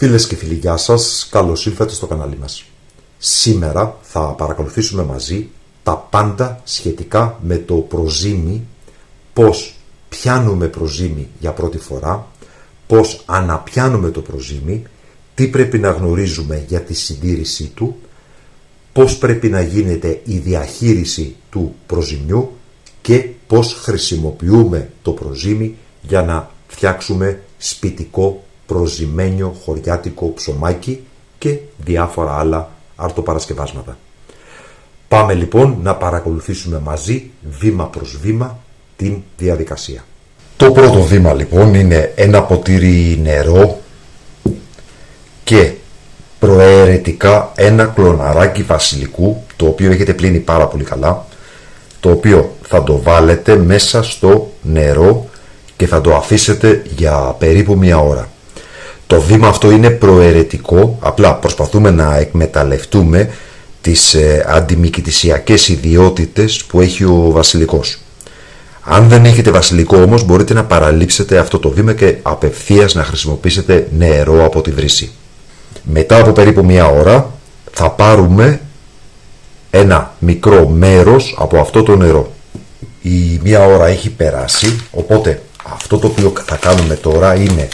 Φίλες και φίλοι, γεια σας, καλώς ήρθατε στο κανάλι μας. Σήμερα θα παρακολουθήσουμε μαζί τα πάντα σχετικά με το προζύμι, πώς πιάνουμε προζύμι για πρώτη φορά, πώς αναπιάνουμε το προζύμι, τι πρέπει να γνωρίζουμε για τη συντήρησή του, πώς πρέπει να γίνεται η διαχείριση του προζυμιού και πώς χρησιμοποιούμε το προζύμι για να φτιάξουμε σπιτικό προζυμένιο χωριάτικο ψωμάκι και διάφορα άλλα αρτοπαρασκευάσματα. Πάμε λοιπόν να παρακολουθήσουμε μαζί βήμα προς βήμα την διαδικασία. Το πρώτο βήμα λοιπόν είναι ένα ποτήρι νερό και προαιρετικά ένα κλωναράκι βασιλικού, το οποίο έχετε πλύνει πάρα πολύ καλά, το οποίο θα το βάλετε μέσα στο νερό και θα το αφήσετε για περίπου μία ώρα. Το βήμα αυτό είναι προαιρετικό, απλά προσπαθούμε να εκμεταλλευτούμε τις αντιμυκητησιακές ιδιότητες που έχει ο βασιλικός. Αν δεν έχετε βασιλικό όμως, μπορείτε να παραλείψετε αυτό το βήμα και απευθείας να χρησιμοποιήσετε νερό από τη βρύση. Μετά από περίπου μία ώρα θα πάρουμε ένα μικρό μέρος από αυτό το νερό. Η μία ώρα έχει περάσει, οπότε αυτό το οποίο θα κάνουμε τώρα είναι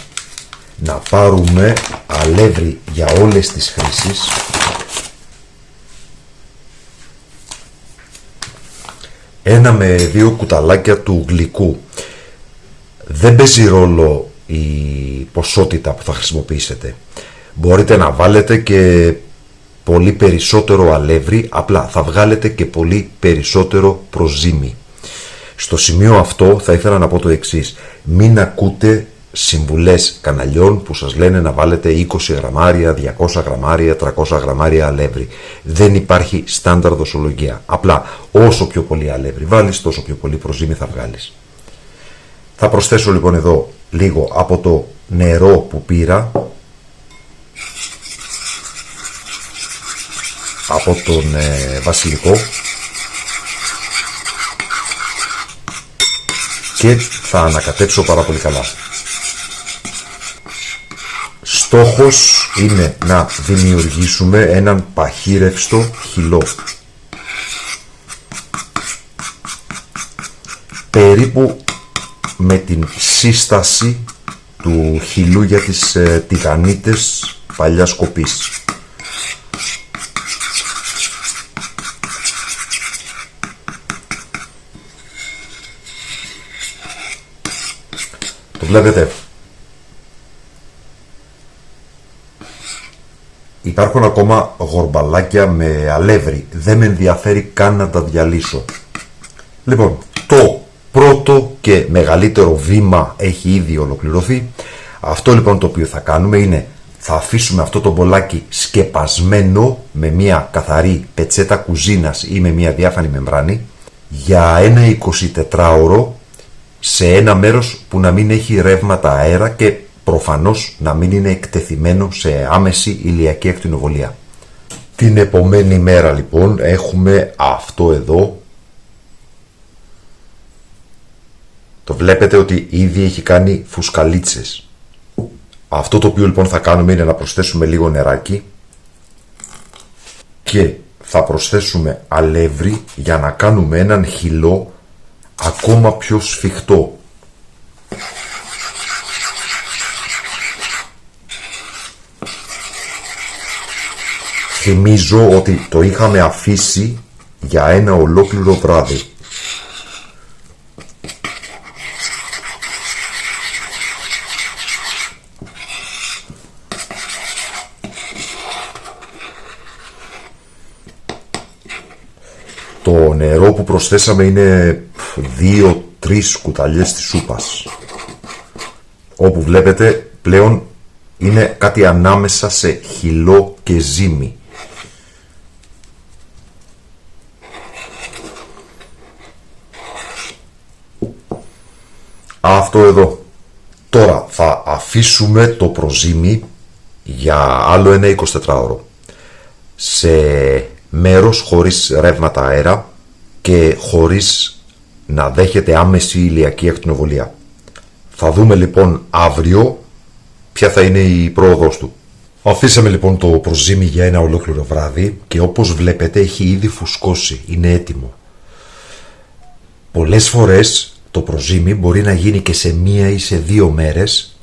να πάρουμε αλεύρι για όλες τις χρήσεις, ένα με 2 κουταλάκια του γλυκού. Δεν παίζει ρόλο η ποσότητα που θα χρησιμοποιήσετε. Μπορείτε να βάλετε και πολύ περισσότερο αλεύρι, απλά θα βγάλετε και πολύ περισσότερο προζύμι. Στο σημείο αυτό θα ήθελα να πω το εξής: μην ακούτε συμβουλές καναλιών που σας λένε να βάλετε 20 γραμμάρια, 200 γραμμάρια, 300 γραμμάρια αλεύρι. Δεν υπάρχει στάνταρ δοσολογία. Απλά όσο πιο πολύ αλεύρι βάλεις, τόσο πιο πολύ προζύμι θα βγάλεις. Θα προσθέσω λοιπόν εδώ λίγο από το νερό που πήρα από τον βασιλικό και θα ανακατέψω πάρα πολύ καλά. Στόχος είναι να δημιουργήσουμε έναν παχύρευστο χυλό. Περίπου με την σύσταση του χυλού για τις τηγανίτες παλιάς κοπής. Το βλέπετε. Υπάρχουν ακόμα γορμπαλάκια με αλεύρι. Δεν με ενδιαφέρει καν να τα διαλύσω. Λοιπόν, το πρώτο και μεγαλύτερο βήμα έχει ήδη ολοκληρωθεί. Αυτό λοιπόν το οποίο θα κάνουμε είναι θα αφήσουμε αυτό το μπολάκι σκεπασμένο με μια καθαρή πετσέτα κουζίνας ή με μια διάφανη μεμβράνη για ένα 24ωρο σε ένα μέρος που να μην έχει ρεύματα αέρα και προφανώς να μην είναι εκτεθειμένο σε άμεση ηλιακή ακτινοβολία. Την επομένη μέρα λοιπόν έχουμε αυτό εδώ. Το βλέπετε ότι ήδη έχει κάνει φουσκαλίτσες. Αυτό το οποίο λοιπόν θα κάνουμε είναι να προσθέσουμε λίγο νεράκι και θα προσθέσουμε αλεύρι για να κάνουμε έναν χυλό ακόμα πιο σφιχτό. Θυμίζω ότι το είχαμε αφήσει για ένα ολόκληρο βράδυ. Το νερό που προσθέσαμε είναι 2-3 κουταλιές της σούπας. Όπου βλέπετε πλέον είναι κάτι ανάμεσα σε χυλό και ζύμι. Αυτό εδώ. Τώρα θα αφήσουμε το προζύμι για άλλο ένα 24ωρο σε μέρος χωρίς ρεύματα αέρα και χωρίς να δέχεται άμεση ηλιακή ακτινοβολία. Θα δούμε λοιπόν αύριο ποια θα είναι η πρόοδος του. Αφήσαμε λοιπόν το προζύμι για ένα ολόκληρο βράδυ και όπως βλέπετε έχει ήδη φουσκώσει, είναι έτοιμο. Πολλές φορές το προζύμι μπορεί να γίνει και σε 1 ή σε 2 μέρες,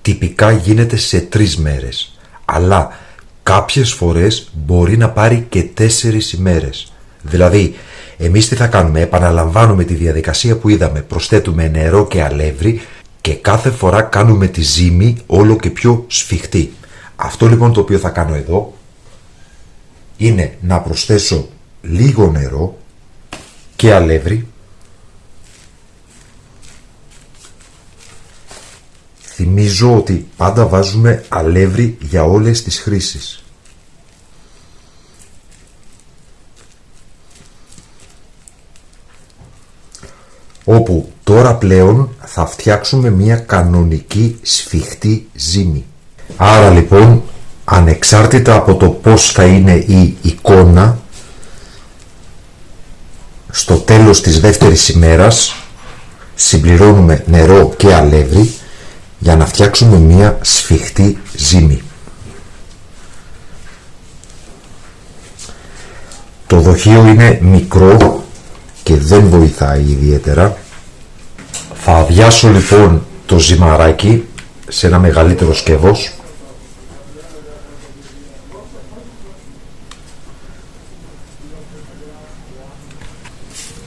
τυπικά γίνεται σε 3 μέρες, αλλά κάποιες φορές μπορεί να πάρει και 4 ημέρες. Δηλαδή, εμείς τι θα κάνουμε, επαναλαμβάνουμε τη διαδικασία που είδαμε, προσθέτουμε νερό και αλεύρι και κάθε φορά κάνουμε τη ζύμη όλο και πιο σφιχτή. Αυτό λοιπόν το οποίο θα κάνω εδώ είναι να προσθέσω λίγο νερό και αλεύρι. Θυμίζω ότι πάντα βάζουμε αλεύρι για όλες τις χρήσεις. Όπου τώρα πλέον θα φτιάξουμε μια κανονική σφιχτή ζύμη. Άρα λοιπόν, ανεξάρτητα από το πώς θα είναι η εικόνα, στο τέλος της δεύτερης ημέρας συμπληρώνουμε νερό και αλεύρι για να φτιάξουμε μια σφιχτή ζύμη. Το δοχείο είναι μικρό και δεν βοηθάει ιδιαίτερα. Θα αδειάσω λοιπόν το ζυμαράκι σε ένα μεγαλύτερο σκεύος.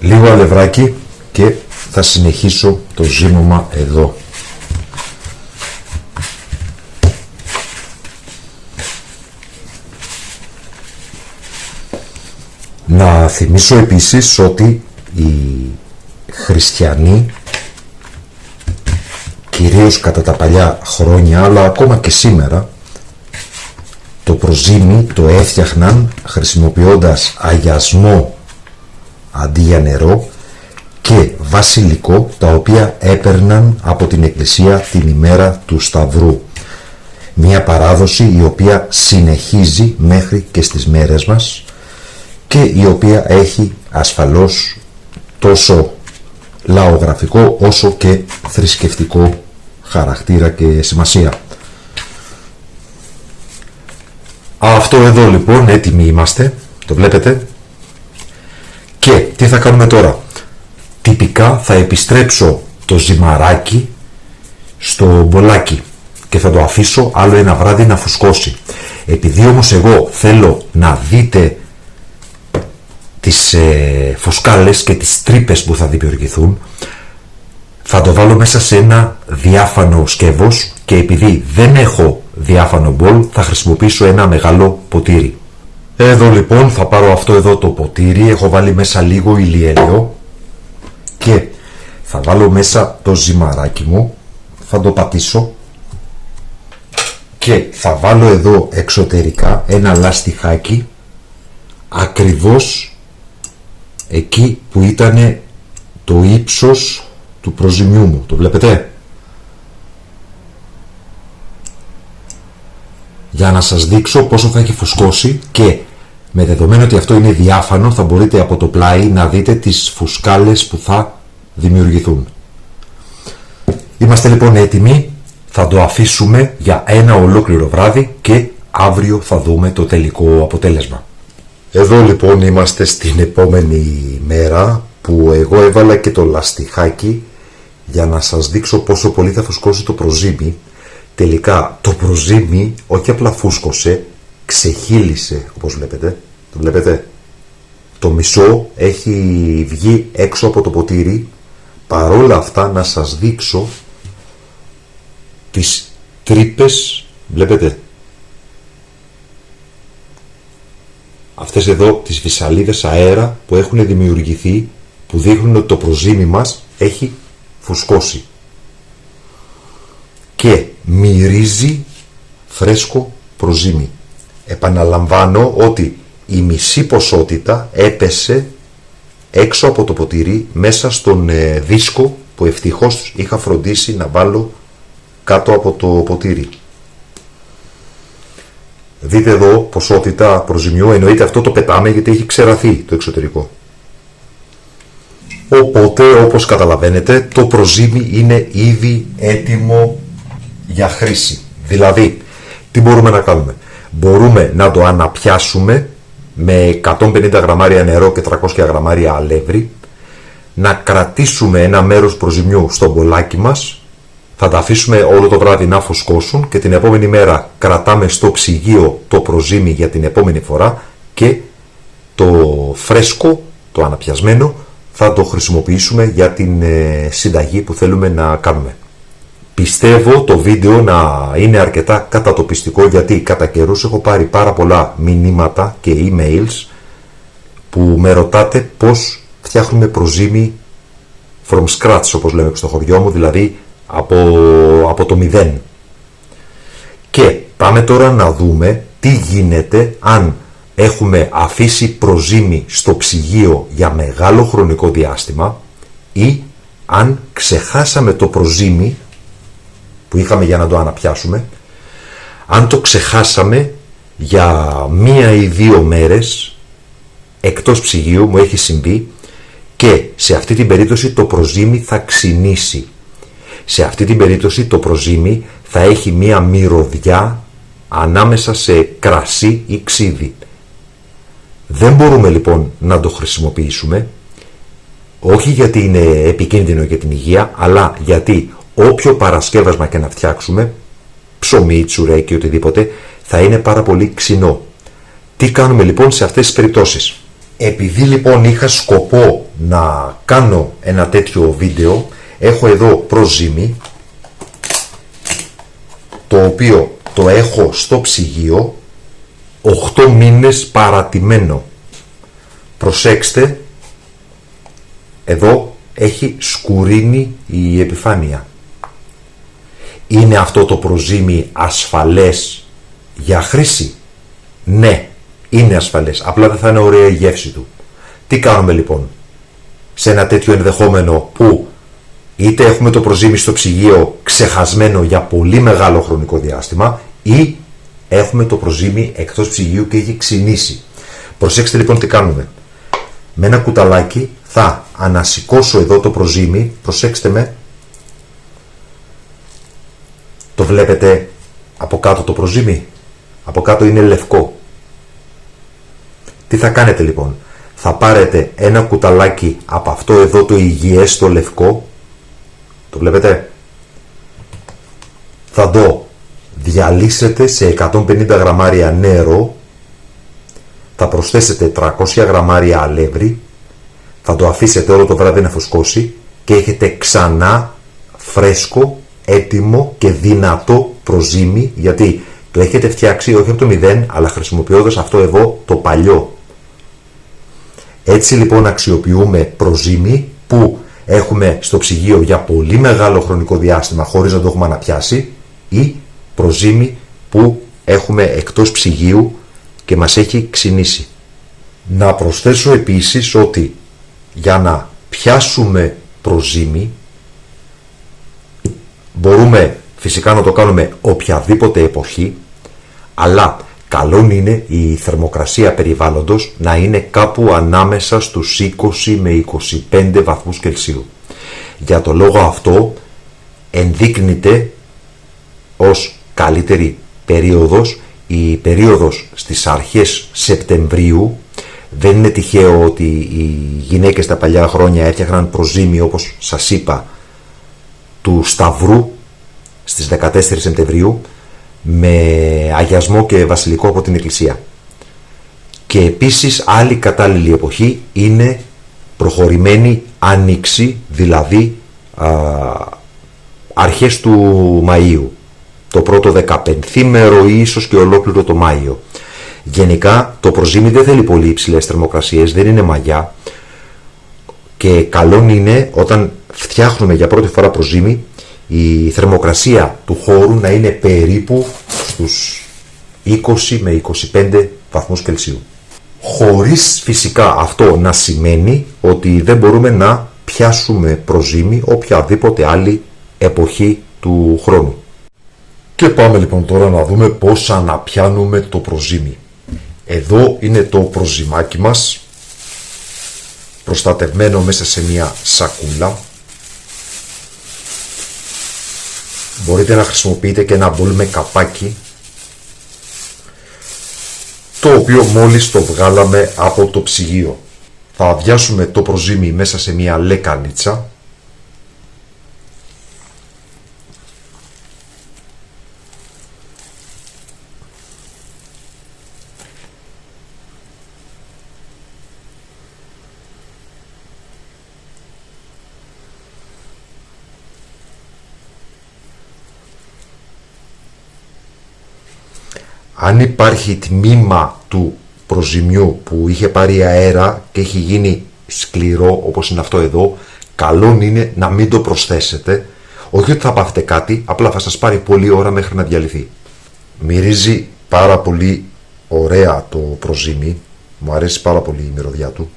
Λίγο αλευράκι και θα συνεχίσω το ζύμωμα εδώ. Να θυμίσω επίσης ότι οι χριστιανοί, κυρίως κατά τα παλιά χρόνια, αλλά ακόμα και σήμερα, το προζύμι το έφτιαχναν χρησιμοποιώντας αγιασμό αντί για νερό και βασιλικό, τα οποία έπαιρναν από την εκκλησία την ημέρα του Σταυρού. Μια παράδοση η οποία συνεχίζει μέχρι και στις μέρες μας και η οποία έχει ασφαλώς τόσο λαογραφικό όσο και θρησκευτικό χαρακτήρα και σημασία. Αυτό εδώ λοιπόν, έτοιμοι είμαστε, το βλέπετε. Και τι θα κάνουμε τώρα? Τυπικά θα επιστρέψω το ζυμαράκι στο μπολάκι και θα το αφήσω άλλο ένα βράδυ να φουσκώσει. Επειδή όμως εγώ θέλω να δείτε τις φουσκάλες και τις τρύπες που θα δημιουργηθούν, θα το βάλω μέσα σε ένα διάφανο σκεύος και επειδή δεν έχω διάφανο μπολ θα χρησιμοποιήσω ένα μεγάλο ποτήρι. Εδώ λοιπόν θα πάρω αυτό εδώ το ποτήρι, έχω βάλει μέσα λίγο ηλιέλαιο και θα βάλω μέσα το ζυμαράκι μου, θα το πατήσω και θα βάλω εδώ εξωτερικά ένα λαστιχάκι ακριβώς εκεί που ήταν το ύψος του προζυμιού μου, το βλέπετε? Για να σας δείξω πόσο θα έχει φουσκώσει και με δεδομένο ότι αυτό είναι διάφανο θα μπορείτε από το πλάι να δείτε τις φουσκάλες που θα δημιουργηθούν. Είμαστε λοιπόν έτοιμοι, θα το αφήσουμε για ένα ολόκληρο βράδυ και αύριο θα δούμε το τελικό αποτέλεσμα. Εδώ λοιπόν είμαστε στην επόμενη μέρα που εγώ έβαλα και το λαστιχάκι για να σας δείξω πόσο πολύ θα φουσκώσει το προζύμι. Τελικά το προζύμι όχι απλά φούσκωσε, ξεχύλισε όπως βλέπετε. Το βλέπετε? Το μισό έχει βγει έξω από το ποτήρι. Παρόλα αυτά να σας δείξω τις τρύπες, βλέπετε? Αυτές εδώ τις φυσαλίδες αέρα που έχουν δημιουργηθεί, που δείχνουν ότι το προζύμι μας έχει φουσκώσει και μυρίζει φρέσκο προζύμι. Επαναλαμβάνω ότι η μισή ποσότητα έπεσε έξω από το ποτήρι μέσα στον δίσκο που ευτυχώς είχα φροντίσει να βάλω κάτω από το ποτήρι. Δείτε εδώ ποσότητα προζυμιού, εννοείται αυτό το πετάμε γιατί έχει ξεραθεί το εξωτερικό. Οπότε όπως καταλαβαίνετε το προζύμι είναι ήδη έτοιμο για χρήση. Δηλαδή τι Τι μπορούμε να κάνουμε? Μπορούμε να το αναπιάσουμε με 150 γραμμάρια νερό και 300 γραμμάρια αλεύρι, να κρατήσουμε ένα μέρος προζυμιού στο μπολάκι μας, θα τα αφήσουμε όλο το βράδυ να φουσκώσουν και την επόμενη μέρα κρατάμε στο ψυγείο το προζύμι για την επόμενη φορά και το φρέσκο, το αναπιασμένο, θα το χρησιμοποιήσουμε για την συνταγή που θέλουμε να κάνουμε. Πιστεύω το βίντεο να είναι αρκετά κατατοπιστικό, γιατί κατά καιρούς έχω πάρει πάρα πολλά μηνύματα και emails που με ρωτάτε πώς φτιάχνουμε προζύμι from scratch, όπως λέμε στο χωριό μου, δηλαδή από το μηδέν. Και πάμε τώρα να δούμε τι γίνεται αν έχουμε αφήσει προζύμι στο ψυγείο για μεγάλο χρονικό διάστημα ή αν ξεχάσαμε το προζύμι που είχαμε για να το αναπιάσουμε. Αν το ξεχάσαμε για 1 ή 2 μέρες εκτός ψυγείου, μου έχει συμβεί, και σε αυτή την περίπτωση το προζύμι θα ξυνήσει. Σε αυτή την περίπτωση το προζύμι θα έχει μία μυρωδιά ανάμεσα σε κρασί ή ξύδι. Δεν μπορούμε λοιπόν να το χρησιμοποιήσουμε, όχι γιατί είναι επικίνδυνο για την υγεία, αλλά γιατί όποιο παρασκεύασμα και να φτιάξουμε, ψωμί, τσουρέκι, οτιδήποτε, θα είναι πάρα πολύ ξινό. Τι κάνουμε λοιπόν σε αυτές τις περιπτώσεις? Επειδή λοιπόν είχα σκοπό να κάνω ένα τέτοιο βίντεο, έχω εδώ προζύμι, το οποίο το έχω στο ψυγείο 8 μήνες παρατημένο. Προσέξτε, εδώ έχει σκουρίνει η επιφάνεια. Είναι αυτό το προζύμι ασφαλές για χρήση? Ναι, είναι ασφαλές, απλά δεν θα είναι ωραία η γεύση του. Τι κάνουμε λοιπόν σε ένα τέτοιο ενδεχόμενο που είτε έχουμε το προζύμι στο ψυγείο ξεχασμένο για πολύ μεγάλο χρονικό διάστημα ή έχουμε το προζύμι εκτός ψυγείου και έχει ξυνήσει? Προσέξτε λοιπόν τι κάνουμε. Με ένα κουταλάκι θα ανασηκώσω εδώ το προζύμι, προσέξτε με, το βλέπετε από κάτω το προζύμι, από κάτω είναι λευκό. Τι θα κάνετε λοιπόν? Θα πάρετε ένα κουταλάκι από αυτό εδώ το υγιές, το λευκό, το βλέπετε, θα το διαλύσετε σε 150 γραμμάρια νερό, θα προσθέσετε 300 γραμμάρια αλεύρι, θα το αφήσετε όλο το βράδυ να φουσκώσει και έχετε ξανά φρέσκο, έτοιμο και δυνατό προζύμι, γιατί το έχετε φτιάξει όχι από το μηδέν, αλλά χρησιμοποιώντας αυτό εδώ το παλιό. Έτσι λοιπόν αξιοποιούμε προζύμι που έχουμε στο ψυγείο για πολύ μεγάλο χρονικό διάστημα χωρίς να το έχουμε αναπιάσει, ή προζύμι που έχουμε εκτός ψυγείου και μας έχει ξυνήσει. Να προσθέσω επίσης ότι για να πιάσουμε προζύμι μπορούμε φυσικά να το κάνουμε οποιαδήποτε εποχή, αλλά καλό είναι η θερμοκρασία περιβάλλοντος να είναι κάπου ανάμεσα στους 20 με 25 βαθμούς Κελσίου. Για το λόγο αυτό ενδείκνυται ως καλύτερη περίοδος η περίοδος στις αρχές Σεπτεμβρίου. Δεν είναι τυχαίο ότι οι γυναίκες τα παλιά χρόνια έφτιαχναν προζύμι, όπως σας είπα, του Σταυρού στις 14 Σεπτεμβρίου με αγιασμό και βασιλικό από την Εκκλησία. Και επίσης άλλη κατάλληλη εποχή είναι προχωρημένη Άνοιξη, δηλαδή αρχές του Μαΐου, το πρώτο 15ήμερο ή ίσως και ολόκληρο το Μάιο. Γενικά το προζύμι δεν θέλει πολύ υψηλές θερμοκρασίες, δεν είναι μαγιά, και καλό είναι όταν φτιάχνουμε για πρώτη φορά προζύμι η θερμοκρασία του χώρου να είναι περίπου στους 20 με 25 βαθμούς Κελσίου. Χωρίς φυσικά αυτό να σημαίνει ότι δεν μπορούμε να πιάσουμε προζύμι οποιαδήποτε άλλη εποχή του χρόνου. Και πάμε λοιπόν τώρα να δούμε πώς αναπιάνουμε το προζύμι. Εδώ είναι το προζυμάκι μας, προστατευμένο μέσα σε μια σακούλα. Μπορείτε να χρησιμοποιείτε και ένα μπολ με καπάκι το οποίο μόλις το βγάλαμε από το ψυγείο. Θα αδειάσουμε το προζύμι μέσα σε μια λεκανίτσα. Αν υπάρχει τμήμα του προζυμιού που είχε πάρει αέρα και έχει γίνει σκληρό όπως είναι αυτό εδώ, καλό είναι να μην το προσθέσετε. Όχι ότι θα πάθετε κάτι, απλά θα σας πάρει πολλή ώρα μέχρι να διαλυθεί. Μυρίζει πάρα πολύ ωραία το προζύμι. Μου αρέσει πάρα πολύ η μυρωδιά του.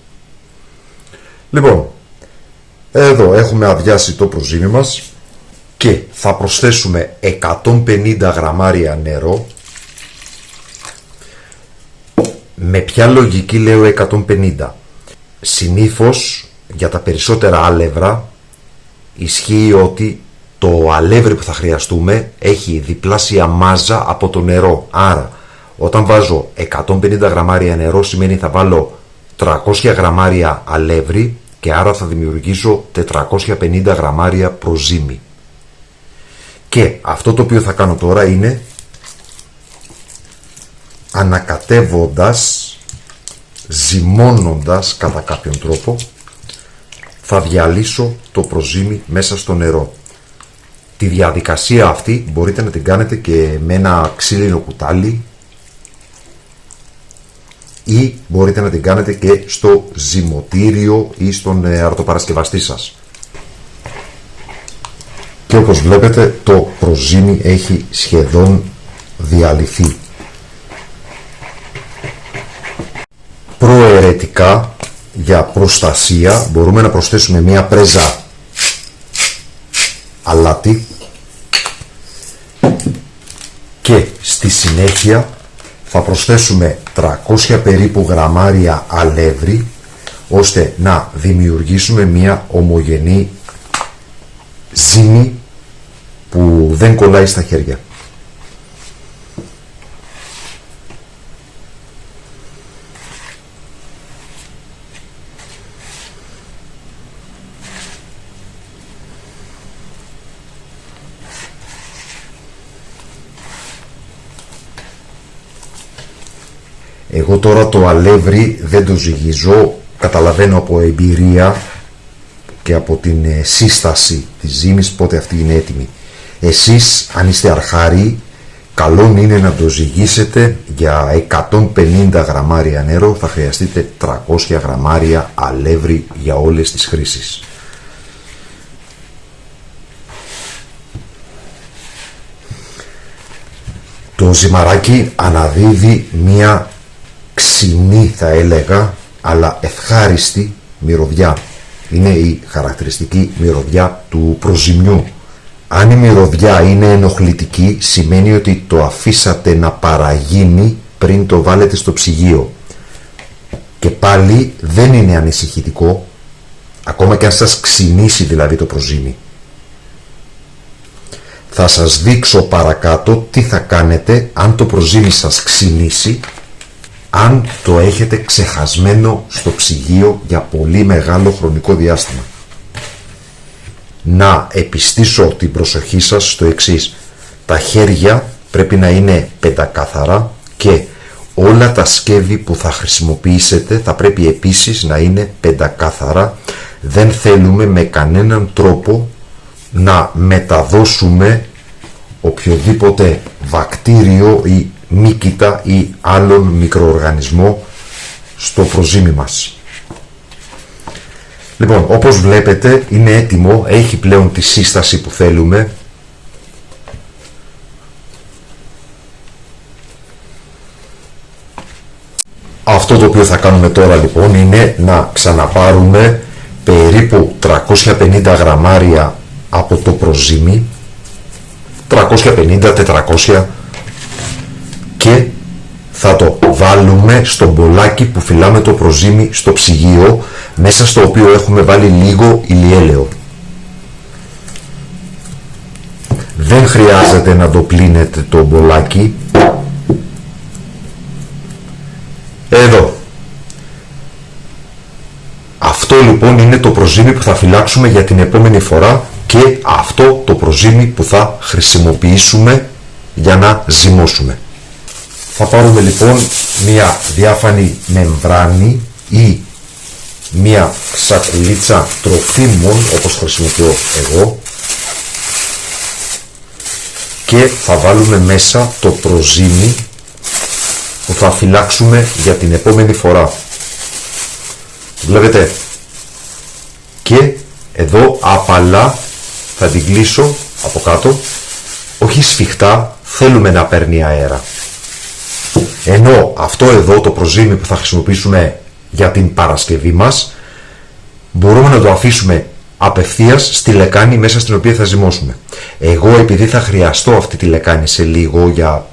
Λοιπόν, εδώ έχουμε αδειάσει το προζύμι μας και θα προσθέσουμε 150 γραμμάρια νερό. Με ποια λογική λέω 150? Συνήθως για τα περισσότερα άλευρα ισχύει ότι το αλεύρι που θα χρειαστούμε έχει διπλάσια μάζα από το νερό. Άρα όταν βάζω 150 γραμμάρια νερό σημαίνει θα βάλω 300 γραμμάρια αλεύρι και άρα θα δημιουργήσω 450 γραμμάρια προζύμι. Και αυτό το οποίο θα κάνω τώρα είναι, ανακατεύοντας, ζυμώνοντας κατά κάποιον τρόπο, θα διαλύσω το προζύμι μέσα στο νερό. Τη διαδικασία αυτή μπορείτε να την κάνετε και με ένα ξύλινο κουτάλι ή μπορείτε να την κάνετε και στο ζυμωτήριο ή στον αρτοπαρασκευαστή σας. Και όπως βλέπετε το προζύμι έχει σχεδόν διαλυθεί. Προαιρετικά, για προστασία, μπορούμε να προσθέσουμε μία πρέζα αλάτι και στη συνέχεια θα προσθέσουμε 300 περίπου γραμμάρια αλεύρι ώστε να δημιουργήσουμε μία ομογενή ζύμη που δεν κολλάει στα χέρια. Εγώ τώρα το αλεύρι δεν το ζυγίζω, καταλαβαίνω από εμπειρία και από την σύσταση της ζύμης πότε αυτή είναι έτοιμη. Εσείς αν είστε αρχάριοι, καλό είναι να το ζυγίσετε. Για 150 γραμμάρια νερό θα χρειαστείτε 300 γραμμάρια αλεύρι για όλες τις χρήσεις. Το ζυμαράκι αναδίδει μία ξινή, θα έλεγα, αλλά ευχάριστη μυρωδιά. Είναι η χαρακτηριστική μυρωδιά του προζυμιού. Αν η μυρωδιά είναι ενοχλητική, σημαίνει ότι το αφήσατε να παραγίνει πριν το βάλετε στο ψυγείο. Και πάλι δεν είναι ανησυχητικό, ακόμα και αν σας ξυνήσει δηλαδή το προζύμι. Θα σας δείξω παρακάτω τι θα κάνετε αν το προζύμι σας ξυνήσει, αν το έχετε ξεχασμένο στο ψυγείο για πολύ μεγάλο χρονικό διάστημα. Να επιστήσω την προσοχή σας στο εξής. Τα χέρια πρέπει να είναι πεντακάθαρα και όλα τα σκεύη που θα χρησιμοποιήσετε θα πρέπει επίσης να είναι πεντακάθαρα. Δεν θέλουμε με κανέναν τρόπο να μεταδώσουμε οποιοδήποτε βακτήριο ή μύκητα ή άλλον μικροοργανισμό στο προζύμι μας. Λοιπόν, όπως βλέπετε είναι έτοιμο, έχει πλέον τη σύσταση που θέλουμε. Αυτό το οποίο θα κάνουμε τώρα λοιπόν είναι να ξαναπάρουμε περίπου 350 γραμμάρια από το προζύμι, 350-400, και θα το βάλουμε στο μπολάκι που φυλάμε το προζύμι στο ψυγείο, μέσα στο οποίο έχουμε βάλει λίγο ηλιέλαιο. Δεν χρειάζεται να το πλύνετε το μπολάκι. Εδώ. Αυτό λοιπόν είναι το προζύμι που θα φυλάξουμε για την επόμενη φορά και αυτό το προζύμι που θα χρησιμοποιήσουμε για να ζυμώσουμε. Θα πάρουμε λοιπόν μια διάφανη μεμβράνη ή μια σακουλίτσα τροφίμων όπως χρησιμοποιώ εγώ και θα βάλουμε μέσα το προζύμι που θα φυλάξουμε για την επόμενη φορά. Βλέπετε, και εδώ απαλά θα την κλείσω από κάτω, όχι σφιχτά, θέλουμε να παίρνει αέρα. Ενώ αυτό εδώ το προζύμι που θα χρησιμοποιήσουμε για την Παρασκευή μας μπορούμε να το αφήσουμε απευθείας στη λεκάνη μέσα στην οποία θα ζυμώσουμε. Εγώ επειδή θα χρειαστώ αυτή τη λεκάνη σε λίγο για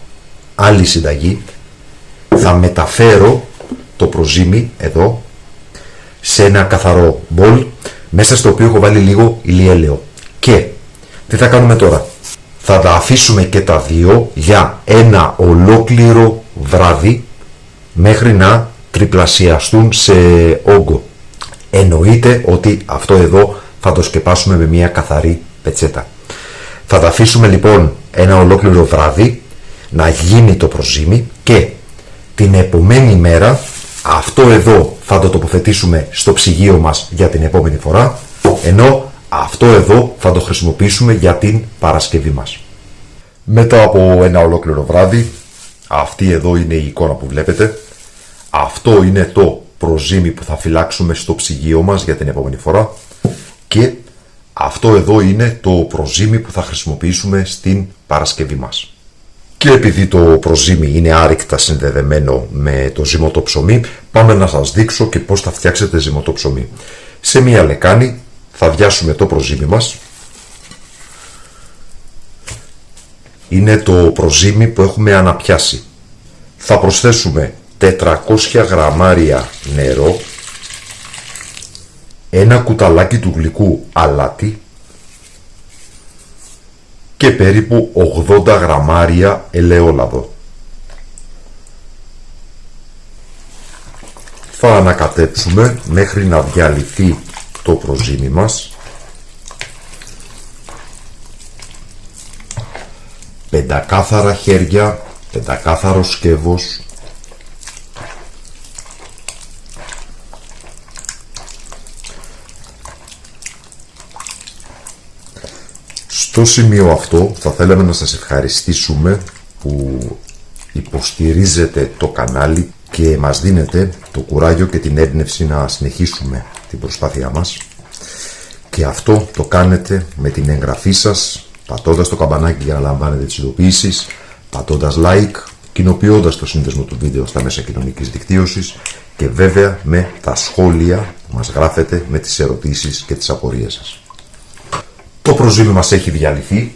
άλλη συνταγή, θα μεταφέρω το προζύμι εδώ σε ένα καθαρό μπολ μέσα στο οποίο έχω βάλει λίγο ηλιέλαιο. Και τι θα κάνουμε τώρα? Θα τα αφήσουμε και τα δύο για ένα ολόκληρο βράδυ μέχρι να τριπλασιαστούν σε όγκο. Εννοείται ότι αυτό εδώ θα το σκεπάσουμε με μια καθαρή πετσέτα. Θα τα αφήσουμε λοιπόν ένα ολόκληρο βράδυ να γίνει το προζύμι και την επομένη μέρα αυτό εδώ θα το τοποθετήσουμε στο ψυγείο μας για την επόμενη φορά, ενώ αυτό εδώ θα το χρησιμοποιήσουμε για την Παρασκευή μας. Μετά από ένα ολόκληρο βράδυ, αυτή εδώ είναι η εικόνα που βλέπετε. Αυτό είναι το προζύμι που θα φυλάξουμε στο ψυγείο μας για την επόμενη φορά και αυτό εδώ είναι το προζύμι που θα χρησιμοποιήσουμε στην Παρασκευή μας. Και επειδή το προζύμι είναι άρρηκτα συνδεδεμένο με το ζυμωτό ψωμί, πάμε να σας δείξω και πώς θα φτιάξετε ζυμωτό ψωμί. Σε μία λεκάνη θα βιάσουμε το προζύμι μας. Είναι το προζύμι που έχουμε αναπιάσει. Θα προσθέσουμε 400 γραμμάρια νερό, ένα κουταλάκι του γλυκού αλάτι και περίπου 80 γραμμάρια ελαιόλαδο. Θα ανακατέψουμε μέχρι να διαλυθεί το προζύμι μας. Πεντακάθαρα χέρια, πεντακάθαρο σκεύος. Στο σημείο αυτό θα θέλαμε να σας ευχαριστήσουμε που υποστηρίζετε το κανάλι και μας δίνετε το κουράγιο και την έμπνευση να συνεχίσουμε την προσπάθειά μας, και αυτό το κάνετε με την εγγραφή σας, πατώντας το καμπανάκι για να λαμβάνετε τις ειδοποιήσεις, πατώντας like, κοινοποιώντας το σύνδεσμο του βίντεο στα μέσα κοινωνικής δικτύωσης και βέβαια με τα σχόλια που μας γράφετε με τις ερωτήσεις και τις απορίες σας. Το προζύμι μας έχει διαλυθεί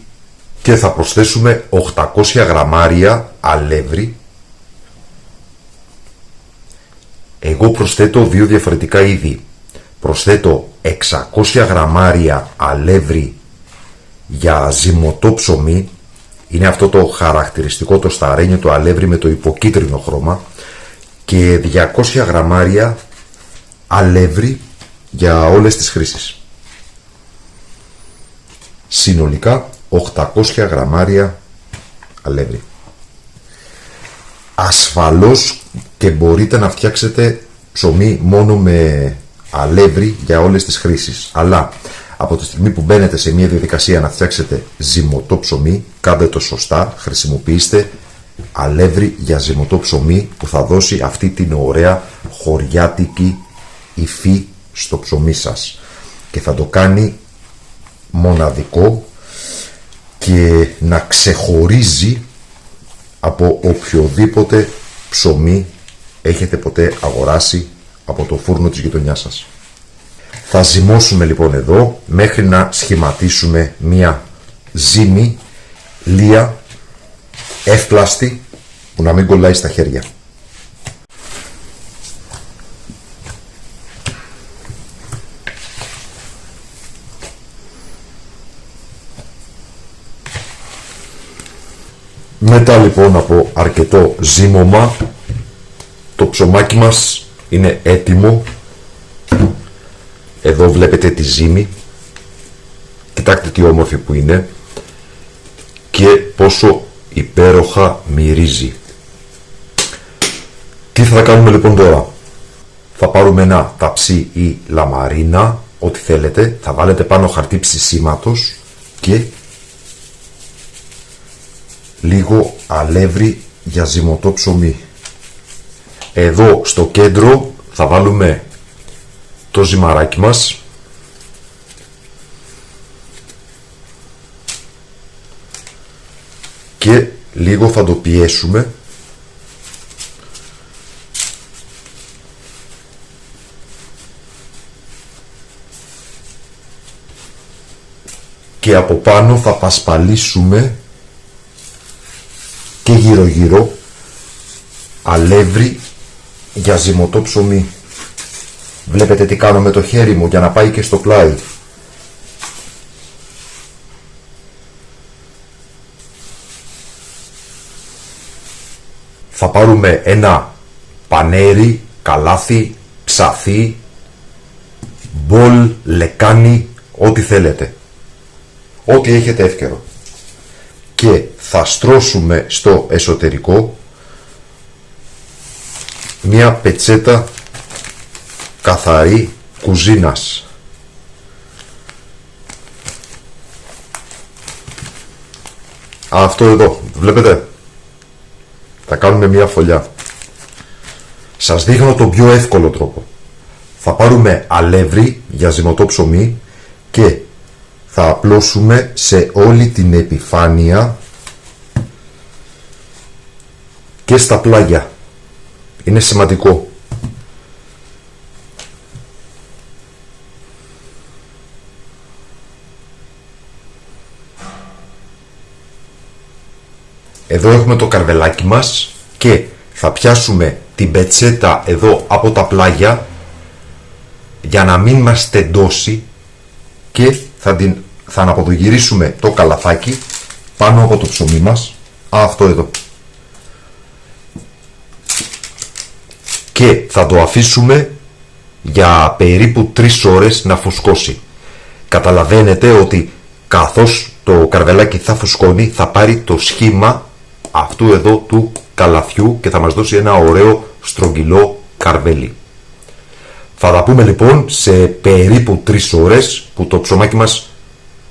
και θα προσθέσουμε 800 γραμμάρια αλεύρι. Εγώ προσθέτω δύο διαφορετικά είδη. Προσθέτω 600 γραμμάρια αλεύρι για ζυμωτό ψωμί. Είναι αυτό το χαρακτηριστικό, το σταρένιο, το αλεύρι με το υποκίτρινο χρώμα. Και 200 γραμμάρια αλεύρι για όλες τις χρήσεις. Συνολικά 800 γραμμάρια αλεύρι. Ασφαλώς και μπορείτε να φτιάξετε ψωμί μόνο με αλεύρι για όλες τις χρήσεις, αλλά από τη στιγμή που μπαίνετε σε μια διαδικασία να φτιάξετε ζυμωτό ψωμί, κάντε το σωστά, χρησιμοποιήστε αλεύρι για ζυμωτό ψωμί που θα δώσει αυτή την ωραία χωριάτικη υφή στο ψωμί σας και θα το κάνει μοναδικό και να ξεχωρίζει από οποιοδήποτε ψωμί έχετε ποτέ αγοράσει από το φούρνο της γειτονιάς σας. Θα ζυμώσουμε λοιπόν εδώ μέχρι να σχηματίσουμε μία ζύμη λία, εύπλαστη, που να μην κολλάει στα χέρια. Μετά λοιπόν από αρκετό ζύμωμα Το ψωμάκι μας είναι έτοιμο. Εδώ βλέπετε τη ζύμη. Κοιτάξτε τι όμορφη που είναι και πόσο υπέροχα μυρίζει. Τι θα κάνουμε λοιπόν τώρα? Θα πάρουμε ένα ταψί ή λαμαρίνα, ό,τι θέλετε. Θα βάλετε πάνω χαρτί ψησίματος και λίγο αλεύρι για ζυμωτό ψωμί. Εδώ στο κέντρο θα βάλουμε το ζυμαράκι μας. Και λίγο θα το πιέσουμε. Και από πάνω θα πασπαλίσουμε και γύρω γύρω αλεύρι για ζυμωτό ψωμί. Βλέπετε τι κάνω με το χέρι μου για να πάει και στο πλάι. Θα πάρουμε ένα πανέρι, καλάθι, ψαθί, μπολ, λεκάνι, ό,τι θέλετε. Ό,τι έχετε εύκαιρο. Και θα στρώσουμε στο εσωτερικό μια πετσέτα καθαρή κουζίνας. Αυτό εδώ, βλέπετε. Θα κάνουμε μια φωλιά. Σας δείχνω τον πιο εύκολο τρόπο. Θα πάρουμε αλεύρι για ζυμωτό ψωμί και θα απλώσουμε σε όλη την επιφάνεια και στα πλάγια. Είναι σημαντικό. Εδώ έχουμε το καρβελάκι μας και θα πιάσουμε την πετσέτα εδώ από τα πλάγια για να μην μας τεντώσει και θα αναποδογυρίσουμε το καλαθάκι πάνω από το ψωμί μας. Αυτό εδώ. Και θα το αφήσουμε για περίπου 3 ώρες να φουσκώσει. Καταλαβαίνετε ότι καθώς το καρβελάκι θα φουσκώνει θα πάρει το σχήμα αυτού εδώ του καλαθιού και θα μας δώσει ένα ωραίο στρογγυλό καρβέλι. Θα τα πούμε λοιπόν σε περίπου 3 ώρες που το ψωμάκι μας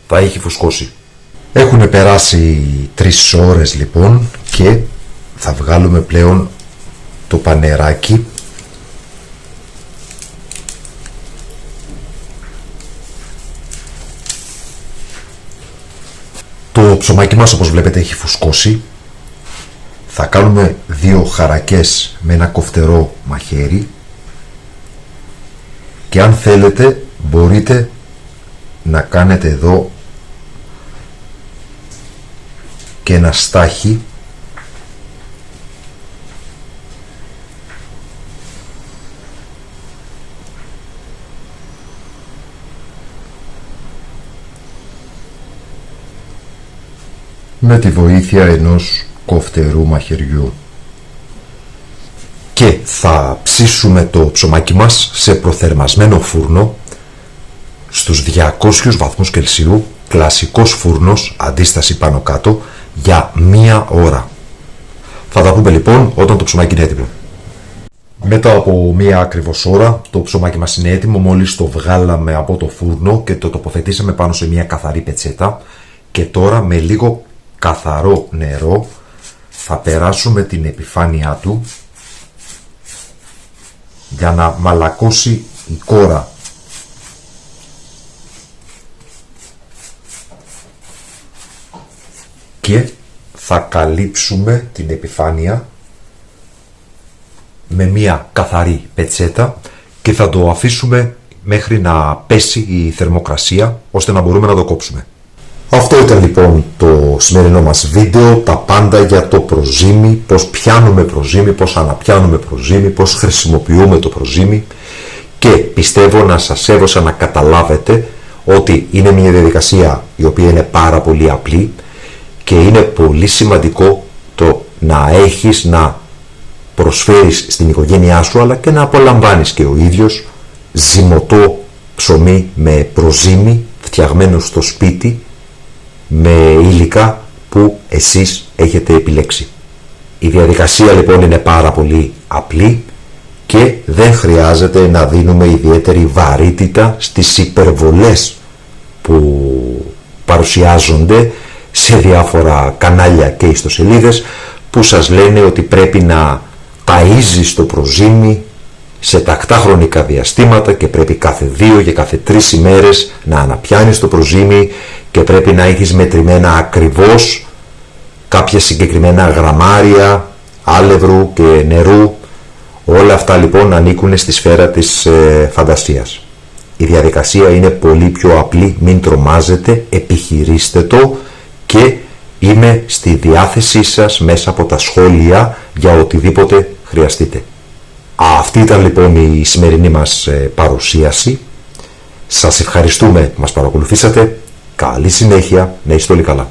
θα έχει φουσκώσει. Έχουν περάσει 3 ώρες λοιπόν και θα βγάλουμε πλέον το πανεράκι. Το ψωμάκι μας, όπως βλέπετε, έχει φουσκώσει. Θα κάνουμε 2 χαρακές με ένα κοφτερό μαχαίρι και αν θέλετε μπορείτε να κάνετε εδώ και ένα στάχι με τη βοήθεια ενός κοφτερού μαχαιριού. Και θα ψήσουμε το ψωμάκι μας σε προθερμασμένο φούρνο στους 200 βαθμούς Κελσίου, κλασικός φούρνος, αντίσταση πάνω κάτω, για 1 ώρα. Θα τα πούμε λοιπόν όταν το ψωμάκι είναι έτοιμο. Μετά από 1 ακριβώς ώρα το ψωμάκι μας είναι έτοιμο. Μόλις το βγάλαμε από το φούρνο και το τοποθετήσαμε πάνω σε μια καθαρή πετσέτα και τώρα με λίγο καθαρό νερό θα περάσουμε την επιφάνειά του για να μαλακώσει η κόρα. Και θα καλύψουμε την επιφάνεια με μια καθαρή πετσέτα και θα το αφήσουμε μέχρι να πέσει η θερμοκρασία ώστε να μπορούμε να το κόψουμε. Αυτό ήταν λοιπόν το σημερινό μας βίντεο, τα πάντα για το προζύμι, πώς πιάνουμε προζύμι, πώς αναπιάνουμε προζύμι, πώς χρησιμοποιούμε το προζύμι και πιστεύω να σας έδωσα να καταλάβετε ότι είναι μια διαδικασία η οποία είναι πάρα πολύ απλή και είναι πολύ σημαντικό το να έχεις να προσφέρεις στην οικογένειά σου, αλλά και να απολαμβάνεις και ο ίδιος ζυμωτό ψωμί με προζύμι φτιαγμένο στο σπίτι με υλικά που εσείς έχετε επιλέξει. Η διαδικασία λοιπόν είναι πάρα πολύ απλή και δεν χρειάζεται να δίνουμε ιδιαίτερη βαρύτητα στις υπερβολές που παρουσιάζονται σε διάφορα κανάλια και ιστοσελίδες που σας λένε ότι πρέπει να ταΐζεις το προζύμι σε τακτά χρονικά διαστήματα και πρέπει κάθε 2 και κάθε 3 ημέρες να αναπιάνεις το προζύμι και πρέπει να έχεις μετρημένα ακριβώς κάποια συγκεκριμένα γραμμάρια άλευρου και νερού. Όλα αυτά λοιπόν ανήκουν στη σφαίρα της φαντασίας. Η διαδικασία είναι πολύ πιο απλή, μην τρομάζετε, επιχειρήστε το και είμαι στη διάθεσή σας μέσα από τα σχόλια για οτιδήποτε χρειαστείτε. Αυτή ήταν λοιπόν η σημερινή μας παρουσίαση. Σας ευχαριστούμε που μας παρακολουθήσατε. Καλή συνέχεια, να είστε όλοι καλά.